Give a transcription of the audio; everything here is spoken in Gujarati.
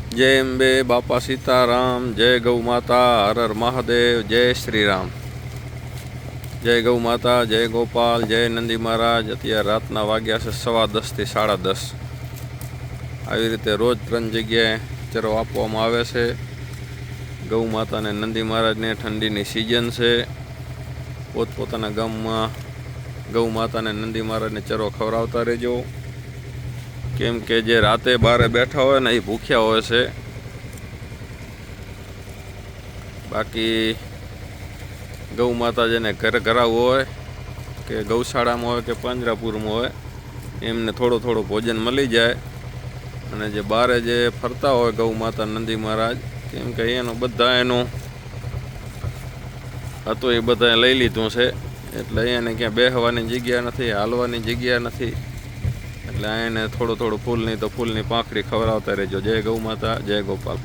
જય અંબે બાપા સીતારામ, જય ગૌ માતા, હર હર મહાદેવ, જય શ્રી રામ, જય ગૌ માતા, જય ગોપાલ, જય નંદી મહારાજ. અત્યારે રાતના વાગ્યા છે 10:15 થી 10:30. આવી રીતે રોજ 3 જગ્યાએ ચરો આપવામાં આવે છે. ગૌ માતાને નંદી મહારાજને ઠંડીની સિઝન છે. પોતપોતાના ગામમાં ગૌ માતાને નંદી મહારાજને ચરો ખવડાવતા રહેજો. કેમ કે જે રાતે બારે બેઠા હોય ને એ ભૂખ્યા હોય છે. બાકી ગૌ માતા જેને ઘરે કરાવવું હોય કે ગૌશાળામાં હોય કે પાંજરાપુરમાં હોય એમને થોડું ભોજન મળી જાય. અને જે બારે જે ફરતા હોય ગૌ માતા નંદી મહારાજ, કેમ કે એનું હતું એ બધાએ લઈ લીધું છે. એટલે અહીંયાને ક્યાં બેસવાની જગ્યા નથી, હાલવાની જગ્યા નથી. એટલે એને થોડું ફૂલની તો ફૂલની પાંખડી ખવડાવતા રહેજો. જય ગૌ માતા, જય ગોપાલ.